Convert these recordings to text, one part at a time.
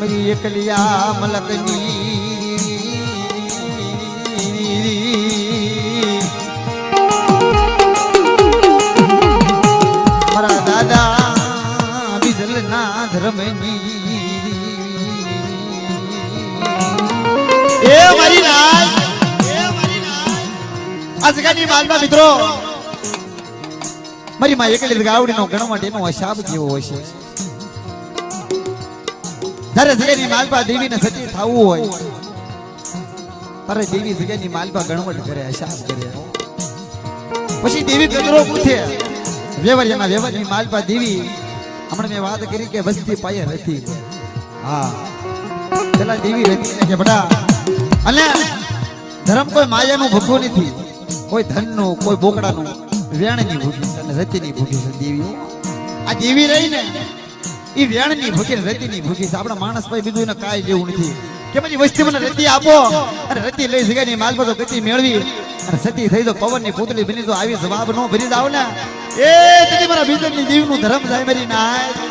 मेरी एकलिया मलकनी मारा दादा बिजल ना धर्मनी ए मारी नाय આજકાલની બાલમાં મિત્રો મારી માં એકલી ગાવડીનો ઘણો માટેનો અશાપ જેવો હોય છે તારે જગ્યાની માલપા દેવીને સતી થવું હોય તારે દેવી જગ્યાની માલપા ગણવટ કરે અશાપ કરે પછી દેવી કચરો પૂછે વ્યવહારની માલપા દેવી હમણાં મેં વાત કરી કે વસ્તી પાયે હતી હા પેલા દેવી હતી કે બડા અને ધર્મ કોઈ માયાનું ભૂખું નથી કોઈ ધનનું કોઈ બોકડાનું વેણની ભૂખી છે અને રતિની ભૂખી છે દેવીઓ આ દેવી રહી ને એ વેણની ભૂખી ને રતિની ભૂખી છે આપણા માણસ ભાઈ બીજું એને કાંઈ જેવું નથી કે પછી વસ્તી મને રતિ આપો અને રતિ લઈ જગ્યાની માલ પર તો ગતિ મેળવી અને સતી થઈ તો પવનની પૂતળી બની તો આવી જવાબ નો ભરી જાવ ને એ તેથી મારા ભીતરની દેવનું ધર્મ જાય મારી નાય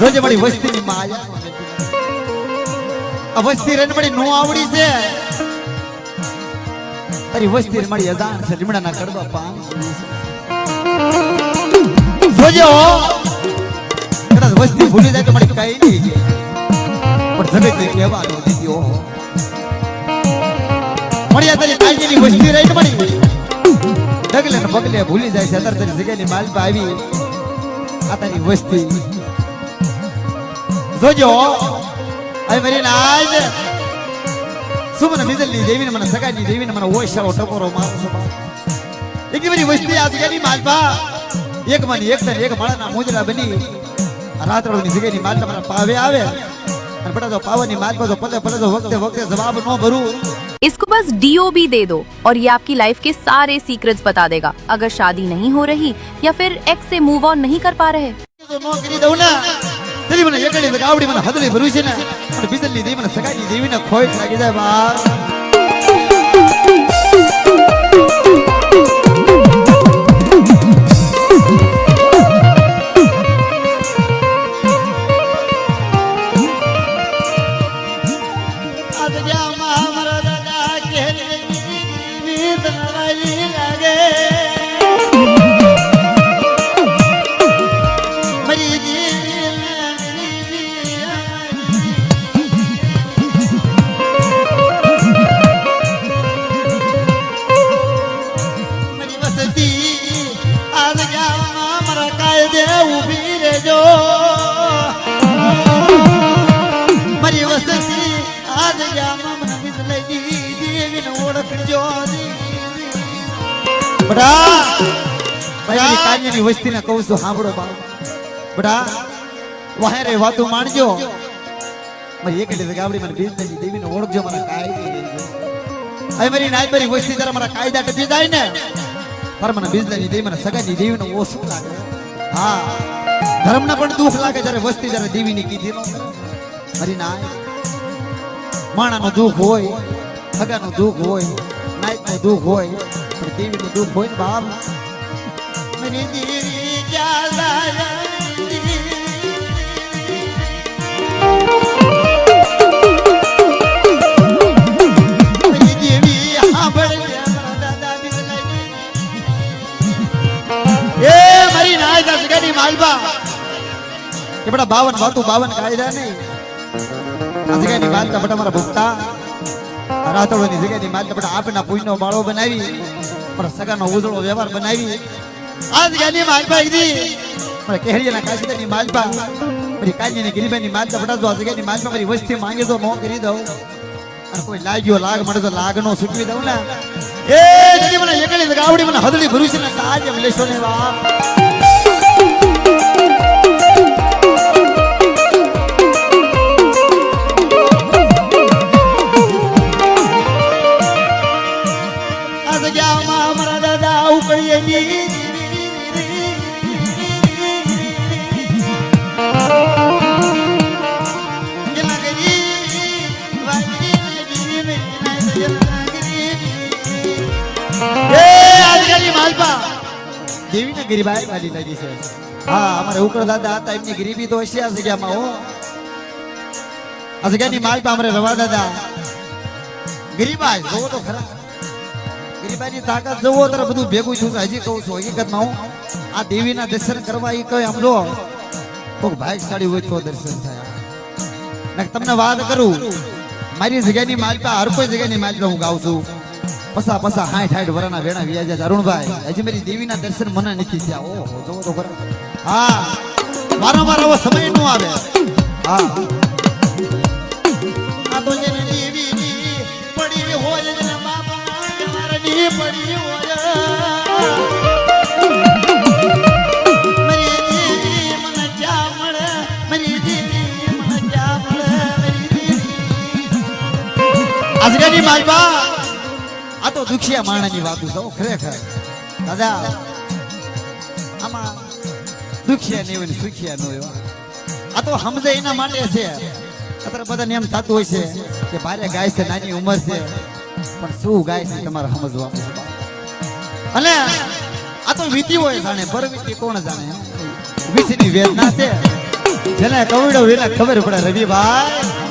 જોજે મારી વસ્તીની માયા વસ્તી રે મારી નો આવડી છે તારી વસ્તી મારી અજાણ છે લીમડાના કડવા પાન જોજો કદાચ વસ્તી ભૂલી જાય તો મારી કઈ નહીં પણ જગત કહેવાનો દીધો મળ્યા તારી કાંઈની વસ્તી રહી મારી ડગલે ને પગલે ભૂલી જાય છે અત્યારે તારી જગ્યાની માલપા આવી આ તારી વસ્તી જોજો આ મારી નાય સુમન મિદલની દેવીને મને સગાની દેવીને મને ઓશાઓ ટકોરો મારો છો એક મારી વસ્તી આ જગ્યાની માલપા એક માની એક એક માળાના મુજરા બની રાત્રોની જગ્યાની માલપા મને પાવે આવે અને બટા તો પાવાની માલપા તો પલે પલે તો વખતે વખતે જવાબ નો ભરું इसको बस DOB दे दो और ये आपकी लाइफ के सारे सीक्रेट्स बता देगा अगर शादी नहीं हो रही या फिर एक्स से मूव ऑन नहीं कर पा रहे તો નો કરી દઉં ને તેરી મને એકડી ગાવડી મને હદલી ભરું છે ને અને બીજલની દેવી મને સગાઈની દેવીને ખોટ લાગી જાય બા ની વસ્તીને કહું છું સાંભળો બાપ બડા વાહેરે વાતો માણજો મારી એકલી ગાવડી મને બીજની દેવીને ઓળખજો મારા કાયદા આ મારી નાય મારી વસ્તી જરા મારા કાયદા ટકી જાય ને પર મને બીજની દેવી મને સગાની દેવીને ઓછું લાગે હા ધર્મને પણ દુઃખ લાગે જ્યારે વસ્તી જ્યારે દેવીની કીધી નો મારી નાય માણાનો દુઃખ હોય સગાનો દુઃખ હોય નાયકનો દુઃખ હોય પણ દેવીનું દુઃખ હોય ને બાપ मेरी देवी ज्यादा मेरी देवी हाँ बड़े दादा ए मरी नाय दस गनी मालबा ये बड़ा 52 बातों 52 कायदा नहीं दस गनी माल का बड़ा हमारा भुगता રાતોડની જગ્યાની માલપા પણ આપના પુણ્યનો બાળો બનાવી પણ સગાનો ઉજળો વ્યવહાર બનાવી આ જગ્યાની માલપા કીધી પણ કેહરિયાના કાશીદાની માલપા પછી કાંજીની ગિરિબાની માલપા બટાજો આ જગ્યાની માલપા મારી વસ્તી માંગે તો નો કરી દઉં અને કોઈ લાગ્યો લાગ મળે તો લાગ નો સૂકવી દઉં ને એ જડી મને એકડી ગાવડી મને હદડી ભરૂચ ને સાજ એમ લેશો ને બાપ આ જગ્યામાં મારા દાદા ઉકળીએ ની દેવીને ગરીબાઈ વાલી લાગી છે હા અમારે ઉકળ દાદા હતા એમની ગરીબી તો હશે આ જગ્યામાં હો આ જગ્યાની માલપા અમારે રવા દાદા ગરીબાઈ જોવો તો ખરા ગરીબાઈની તાકાત જોવો તો બધું ભેગું છું હજી કહું છું હકીકતમાં હું આ દેવીના દર્શન કરવા એ કઈ સમજો કોક ભાગ્યશાળી હોય તો દર્શન થાય ને તમને વાત કરું મારી જગ્યાની માલપા હર કોઈ જગ્યાની માલપા હું ગાઉં છું પસા 60 વરાના વેણા વ્યાજા છે અરુણભાઈ હજી મારી દેવીના દર્શન મને નથી થયા ઓહો જોવો તો ખરા હા વારંવાર આવો સમય નો આવે હા આ તો જે દેવીની પડી હોય ને બાપા મારી પડી હોય મારી દેવી મને જા મળે મારી દેવી મને જા મળે મારી દેવી આજગાની માલપા આ તો દુખિયા માણસની વાતો છે ખરેખર દાદા આમાં દુખિયા નહીં હોય સુખિયા ન હોય આ તો સમજે એના માટે છે અત્યારે બધાને એમ થતું હોય છે કે ભારે ગાય છે નાની ઉંમર છે પણ શું ગાય છે તમારે સમજવાનું છે અને આ તો વીતી હોય જાણે પર વીતી કોણ જાણે વીતીની વેદના છે જેને કવડો એને ખબર પડે રવિભાઈ